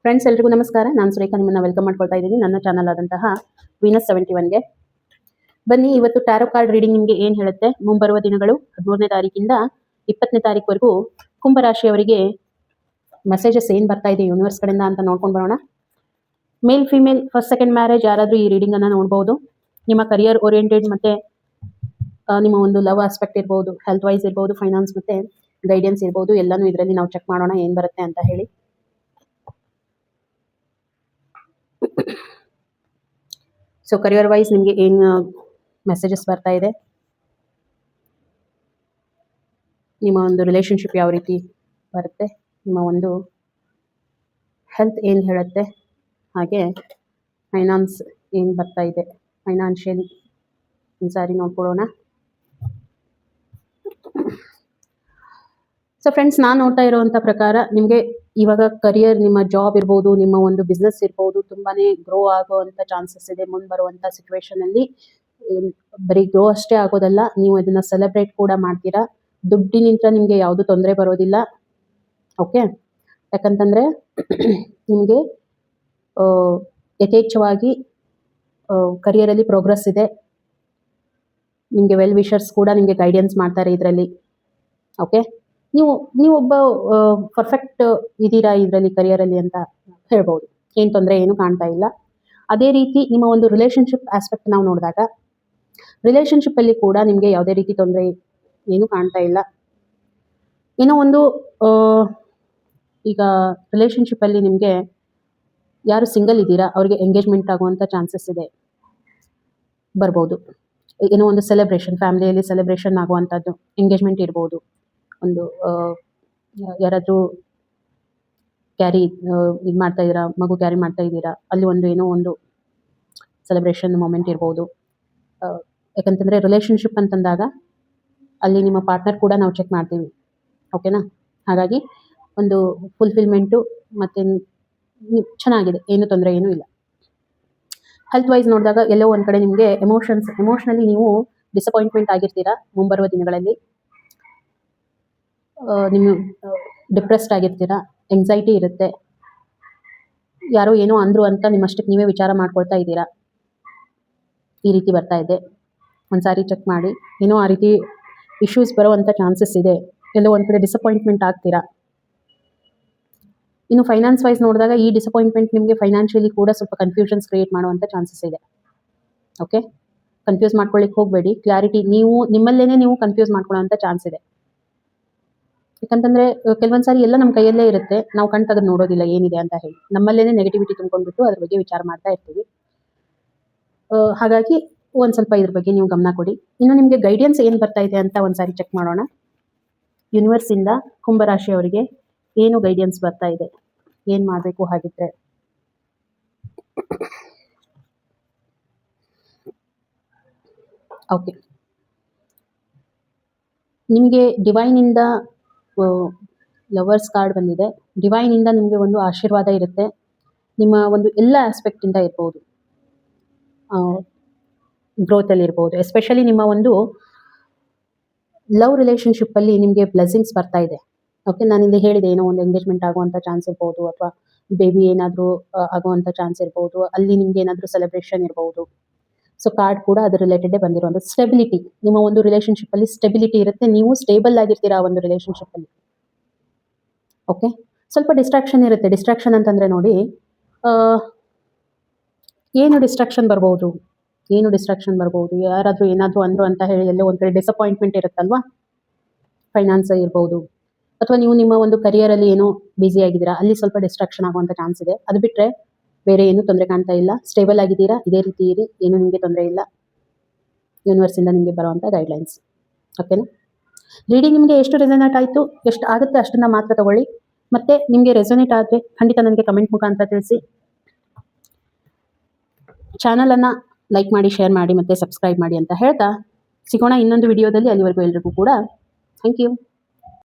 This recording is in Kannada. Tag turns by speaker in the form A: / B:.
A: ಫ್ರೆಂಡ್ಸ್ ಎಲ್ರಿಗೂ ನಮಸ್ಕಾರ. ನಾನು ಸುರೇಖಾ ನಿಮ್ಮನ್ನ ವೆಲ್ಕಮ್ ಮಾಡ್ಕೊಳ್ತಾ ಇದ್ದೀನಿ ನನ್ನ ಚಾನಲ್ ಆದಂತಹ ವೀನಸ್ 71ಗೆ. ಬನ್ನಿ, ಇವತ್ತು ಟ್ಯಾರೋ ಕಾರ್ಡ್ ರೀಡಿಂಗ್ ನಿಮಗೆ ಏನು ಹೇಳುತ್ತೆ, ಮುಂಬರುವ ದಿನಗಳು 13ನೇ ತಾರೀಕಿಂದ 20ನೇ ತಾರೀಕುವರೆಗೂ ಕುಂಭರಾಶಿಯವರಿಗೆ ಮೆಸೇಜಸ್ ಏನು ಬರ್ತಾ ಇದೆ ಯೂನಿವರ್ಸ್ ಕಡೆಯಿಂದ ಅಂತ ನೋಡ್ಕೊಂಡು ಬರೋಣ. ಮೇಲ್ ಫಿಮೇಲ್ ಫಸ್ಟ್ ಸೆಕೆಂಡ್ ಮ್ಯಾರೇಜ್ ಯಾರಾದರೂ ಈ ರೀಡಿಂಗ್ ಅನ್ನ ನೋಡ್ಬೋದು. ನಿಮ್ಮ ಕರಿಯರ್ ಓರಿಯೆಂಟೆಡ್ ಮತ್ತೆ ನಿಮ್ಮ ಒಂದು ಲವ್ ಆಸ್ಪೆಕ್ಟ್ ಇರ್ಬೋದು, ಹೆಲ್ತ್ ವೈಸ್ ಇರ್ಬೋದು, ಫೈನಾನ್ಸ್ ಮತ್ತೆ ಗೈಡೆನ್ಸ್ ಇರ್ಬೋದು, ಎಲ್ಲಾನು ಇದರಲ್ಲಿ ನಾವು ಚೆಕ್ ಮಾಡೋಣ ಏನು ಬರುತ್ತೆ ಅಂತ ಹೇಳಿ. ಸೊ ಕರಿಯರ್ ವೈಸ್ ನಿಮಗೆ ಏನು ಮೆಸೇಜಸ್ ಬರ್ತಾ ಇದೆ, ನಿಮ್ಮ ಒಂದು ರಿಲೇಶನ್ಶಿಪ್ ಯಾವ ರೀತಿ ಬರುತ್ತೆ, ನಿಮ್ಮ ಒಂದು ಹೆಲ್ತ್ ಏನು ಹೇಳುತ್ತೆ, ಹಾಗೆ ಫೈನಾನ್ಸ್ ಏನು ಬರ್ತಾ ಇದೆ, ಫೈನಾನ್ಷಿಯಲಿ ಒಂದ್ಸಾರಿ ನೋಡ್ಕೊಳ್ಳೋಣ. ಸೊ ಫ್ರೆಂಡ್ಸ್, ನಾನು ನೋಡ್ತಾ ಇರುವಂಥ ಪ್ರಕಾರ ನಿಮಗೆ ಇವಾಗ ಕರಿಯರ್, ನಿಮ್ಮ ಜಾಬ್ ಇರ್ಬೋದು, ನಿಮ್ಮ ಒಂದು ಬಿಸ್ನೆಸ್ ಇರ್ಬೋದು, ತುಂಬಾನೇ ಗ್ರೋ ಆಗುವಂಥ ಚಾನ್ಸಸ್ ಇದೆ. ಮುಂದೆ ಬರುವಂಥ ಸಿಚುವೇಶನಲ್ಲಿ ಬರೀ ಗ್ರೋ ಅಷ್ಟೇ ಆಗೋದಲ್ಲ, ನೀವು ಇದನ್ನ ಸೆಲೆಬ್ರೇಟ್ ಕೂಡ ಮಾಡ್ತೀರಾ. ದುಡ್ಡಿನಿಂದ ನಿಮಗೆ ಯಾವುದು ತೊಂದರೆ ಬರೋದಿಲ್ಲ. ಓಕೆ, ಯಾಕಂತಂದ್ರೆ ನಿಮಗೆ ಯಥೇಚ್ಛವಾಗಿ ಕರಿಯರಲ್ಲಿ ಪ್ರೋಗ್ರೆಸ್ ಇದೆ. ನಿಮಗೆ ವೆಲ್ ವಿಷರ್ಸ್ ಕೂಡ ನಿಮಗೆ ಗೈಡೆನ್ಸ್ ಮಾಡ್ತಾರೆ ಇದರಲ್ಲಿ. ಓಕೆ, ನೀವೊಬ್ಬ ಪರ್ಫೆಕ್ಟ್ ಇದ್ದೀರಾ ಇದರಲ್ಲಿ ಕರಿಯರಲ್ಲಿ ಅಂತ ಹೇಳ್ಬೋದು. ಏನು ತೊಂದರೆ ಏನು ಕಾಣ್ತಾ ಇಲ್ಲ. ಅದೇ ರೀತಿ ನಿಮ್ಮ ಒಂದು ರಿಲೇಶನ್ಶಿಪ್ ಆಸ್ಪೆಕ್ಟ್ ನಾವು ನೋಡಿದಾಗ, ರಿಲೇಶನ್ಶಿಪ್ ಅಲ್ಲಿ ಕೂಡ ನಿಮಗೆ ಯಾವುದೇ ರೀತಿ ತೊಂದರೆ ಏನು ಕಾಣ್ತಾ ಇಲ್ಲ. ಏನೋ ಒಂದು ಈಗ ರಿಲೇಶನ್ಶಿಪ್ ಅಲ್ಲಿ ನಿಮಗೆ ಯಾರು ಸಿಂಗಲ್ ಇದ್ದೀರಾ ಅವ್ರಿಗೆ ಎಂಗೇಜ್ಮೆಂಟ್ ಆಗುವಂಥ ಚಾನ್ಸಸ್ ಇದೆ, ಬರ್ಬೋದು. ಏನೋ ಒಂದು ಸೆಲೆಬ್ರೇಷನ್, ಫ್ಯಾಮಿಲಿಯಲ್ಲಿ ಸೆಲೆಬ್ರೇಷನ್ ಆಗುವಂಥದ್ದು, ಎಂಗೇಜ್ಮೆಂಟ್ ಇರ್ಬೋದು. ಒಂದು ಯಾರಾದರೂ ಕ್ಯಾರಿ ಇದು ಮಾಡ್ತಾ ಇದ್ದೀರಾ, ಮಗು ಕ್ಯಾರಿ ಮಾಡ್ತಾ ಇದ್ದೀರಾ, ಅಲ್ಲಿ ಒಂದು ಏನೋ ಒಂದು ಸೆಲೆಬ್ರೇಷನ್ ಮೂಮೆಂಟ್ ಇರ್ಬೋದು. ಯಾಕಂತಂದರೆ ರಿಲೇಶನ್ಶಿಪ್ ಅಂತಂದಾಗ ಅಲ್ಲಿ ನಿಮ್ಮ ಪಾರ್ಟ್ನರ್ ಕೂಡ ನಾವು ಚೆಕ್ ಮಾಡ್ತೀವಿ. ಓಕೆನಾ? ಹಾಗಾಗಿ ಒಂದು ಫುಲ್ಫಿಲ್ಮೆಂಟು ಮತ್ತು ಚೆನ್ನಾಗಿದೆ, ಏನು ತೊಂದರೆ ಏನೂ ಇಲ್ಲ. ಹೆಲ್ತ್ ವೈಸ್ ನೋಡಿದಾಗ ಎಲ್ಲೋ ಒಂದು ಕಡೆ ನಿಮಗೆ ಎಮೋಷನಲಿ ನೀವು ಡಿಸಪಾಯಿಂಟ್ಮೆಂಟ್ ಆಗಿರ್ತೀರಾ ಮುಂಬರುವ ದಿನಗಳಲ್ಲಿ. ನೀವು ಡಿಪ್ರೆಸ್ಡ್ ಆಗಿರ್ತೀರಾ, ಎಂಗ್ಸೈಟಿ ಇರುತ್ತೆ, ಯಾರೋ ಏನೋ ಅಂದರು ಅಂತ ನಿಮ್ಮಷ್ಟಕ್ಕೆ ನೀವೇ ವಿಚಾರ ಮಾಡ್ಕೊಳ್ತಾ ಇದ್ದೀರಾ. ಈ ರೀತಿ ಬರ್ತಾ ಇದೆ, ಒಂದ್ಸಾರಿ ಚೆಕ್ ಮಾಡಿ. ಏನೋ ಆ ರೀತಿ ಇಶ್ಯೂಸ್ ಬರೋವಂಥ ಚಾನ್ಸಸ್ ಇದೆ. ಎಲ್ಲೋ ಒಂದು ಕಡೆ ಡಿಸಪಾಯಿಂಟ್ಮೆಂಟ್ ಆಗ್ತೀರಾ. ಇನ್ನು ಫೈನಾನ್ಸ್ ವೈಸ್ ನೋಡಿದಾಗ ಈ ಡಿಸಪಾಯಿಂಟ್ಮೆಂಟ್ ನಿಮಗೆ ಫೈನಾನ್ಷಿಯಲಿ ಕೂಡ ಸ್ವಲ್ಪ ಕನ್ಫ್ಯೂಷನ್ಸ್ ಕ್ರಿಯೇಟ್ ಮಾಡುವಂಥ ಚಾನ್ಸಸ್ ಇದೆ. ಓಕೆ, ಕನ್ಫ್ಯೂಸ್ ಮಾಡ್ಕೊಳ್ಳಿಕ್ಕೆ ಹೋಗಬೇಡಿ. ಕ್ಲಾರಿಟಿ, ನಿಮ್ಮಲ್ಲೇನೆ ನೀವು ಕನ್ಫ್ಯೂಸ್ ಮಾಡ್ಕೊಳ್ಳೋವಂಥ ಚಾನ್ಸ್ ಇದೆ. ಯಾಕಂತಂದ್ರೆ ಕೆಲವೊಂದು ಸಾರಿ ಎಲ್ಲ ನಮ್ಮ ಕೈಯಲ್ಲೇ ಇರುತ್ತೆ, ನಾವು ಕಣ್ ತೆಗೆದು ನೋಡೋದಿಲ್ಲ ಏನಿದೆ ಅಂತ ಹೇಳಿ. ನಮ್ಮಲ್ಲೇನೆ ನೆಗೆಟಿವಿಟಿ ತುಂಬ್ಕೊಂಡ್ಬಿಟ್ಟು ಅದ್ರ ಬಗ್ಗೆ ವಿಚಾರ ಮಾಡ್ತಾ ಇರ್ತೀವಿ. ಹಾಗಾಗಿ ಒಂದು ಸ್ವಲ್ಪ ಇದ್ರ ಬಗ್ಗೆ ನೀವು ಗಮನ ಕೊಡಿ. ಇನ್ನು ನಿಮಗೆ ಗೈಡೆನ್ಸ್ ಏನು ಬರ್ತಾ ಇದೆ ಅಂತ ಒಂದ್ಸಾರಿ ಚೆಕ್ ಮಾಡೋಣ. ಯೂನಿವರ್ಸಿಂದ ಕುಂಭರಾಶಿಯವರಿಗೆ ಏನು ಗೈಡೆನ್ಸ್ ಬರ್ತಾ ಇದೆ, ಏನು ಮಾಡಬೇಕು ಹಾಗಿದ್ರೆ. ಓಕೆ, ನಿಮಗೆ ಡಿವೈನಿಂದ ಲವರ್ಸ್ ಕಾರ್ಡ್ ಬಂದಿದೆ. ಡಿವೈನಿಂದ ನಿಮಗೆ ಒಂದು ಆಶೀರ್ವಾದ ಇರುತ್ತೆ. ನಿಮ್ಮ ಒಂದು ಎಲ್ಲ ಆಸ್ಪೆಕ್ಟಿಂದ ಇರ್ಬೋದು, ಗ್ರೋತಲ್ಲಿ ಇರ್ಬೋದು. ಎಸ್ಪೆಷಲಿ ನಿಮ್ಮ ಒಂದು ಲವ್ ರಿಲೇಶನ್ಶಿಪ್ಪಲ್ಲಿ ನಿಮಗೆ ಬ್ಲೆಸ್ಸಿಂಗ್ಸ್ ಬರ್ತಾ ಇದೆ. ಓಕೆ, ನಾನಿಲ್ಲಿ ಹೇಳಿದೆ ಏನೋ ಒಂದು ಎಂಗೇಜ್ಮೆಂಟ್ ಆಗುವಂಥ ಚಾನ್ಸ್ ಇರ್ಬೋದು, ಅಥವಾ ಬೇಬಿ ಏನಾದರೂ ಆಗುವಂಥ ಚಾನ್ಸ್ ಇರ್ಬೋದು, ಅಲ್ಲಿ ನಿಮ್ಗೆ ಏನಾದರೂ ಸೆಲೆಬ್ರೇಷನ್ ಇರ್ಬೋದು. ಸೊ ಕಾರ್ಡ್ ಕೂಡ ಅದ್ರ ರಿಲೇಟೆಡೇ ಬಂದಿರುವಂಥ ಸ್ಟೆಬಿಲಿಟಿ. ನಿಮ್ಮ ಒಂದು ರಿಲೇಶನ್ಶಿಪ್ಪಲ್ಲಿ ಸ್ಟೆಬಿಲಿಟಿ ಇರುತ್ತೆ, ನೀವು ಸ್ಟೇಬಲ್ ಆಗಿರ್ತೀರಾ ಆ ಒಂದು ರಿಲೇಶನ್ಶಿಪ್ಪಲ್ಲಿ. ಓಕೆ, ಸ್ವಲ್ಪ ಡಿಸ್ಟ್ರಾಕ್ಷನ್ ಇರುತ್ತೆ. ಡಿಸ್ಟ್ರಾಕ್ಷನ್ ಅಂತಂದರೆ ನೋಡಿ, ಏನು ಡಿಸ್ಟ್ರಾಕ್ಷನ್ ಬರ್ಬೋದು, ಯಾರಾದರೂ ಏನಾದರೂ ಅಂದರು ಅಂತ ಹೇಳಿ ಎಲ್ಲೋ ಒಂದು ಕಡೆ ಡಿಸಪಾಯಿಂಟ್ಮೆಂಟ್ ಇರುತ್ತಲ್ವಾ. ಫೈನಾನ್ಸ್ ಇರ್ಬೋದು, ಅಥವಾ ನೀವು ನಿಮ್ಮ ಒಂದು ಕರಿಯರಲ್ಲಿ ಏನೋ ಬ್ಯುಸಿ ಆಗಿದ್ದೀರಾ, ಅಲ್ಲಿ ಸ್ವಲ್ಪ ಡಿಸ್ಟ್ರಾಕ್ಷನ್ ಆಗುವಂಥ ಚಾನ್ಸ್ ಇದೆ. ಅದು ಬಿಟ್ಟರೆ ಬೇರೆ ಏನೂ ತೊಂದರೆ ಕಾಣ್ತಾ ಇಲ್ಲ. ಸ್ಟೇಬಲ್ ಆಗಿದ್ದೀರಾ, ಇದೇ ರೀತಿ ಇರಿ, ಏನೂ ನಿಮಗೆ ತೊಂದರೆ ಇಲ್ಲ. ಯೂನಿವರ್ಸಿಂದ ನಿಮಗೆ ಬರುವಂಥ ಗೈಡ್ಲೈನ್ಸ್. ಓಕೆನಾ? ರೀಡಿಂಗ್ ನಿಮಗೆ ಎಷ್ಟು ರೆಸೊನೇಟ್ ಆಯಿತು, ಎಷ್ಟು ಆಗುತ್ತೆ ಅಷ್ಟನ್ನು ಮಾತ್ರ ತಗೊಳ್ಳಿ. ಮತ್ತು ನಿಮಗೆ ರೆಸೊನೇಟ್ ಆದರೆ ಖಂಡಿತ ನನಗೆ ಕಮೆಂಟ್ ಮುಖಾಂತರ ತಿಳಿಸಿ. ಚಾನಲನ್ನು ಲೈಕ್ ಮಾಡಿ, ಶೇರ್ ಮಾಡಿ ಮತ್ತು ಸಬ್ಸ್ಕ್ರೈಬ್ ಮಾಡಿ ಅಂತ ಹೇಳ್ತಾ ಸಿಗೋಣ ಇನ್ನೊಂದು ವಿಡಿಯೋದಲ್ಲಿ. ಅಲ್ಲಿವರೆಗೂ ಎಲ್ರಿಗೂ ಕೂಡ ಥ್ಯಾಂಕ್ ಯು.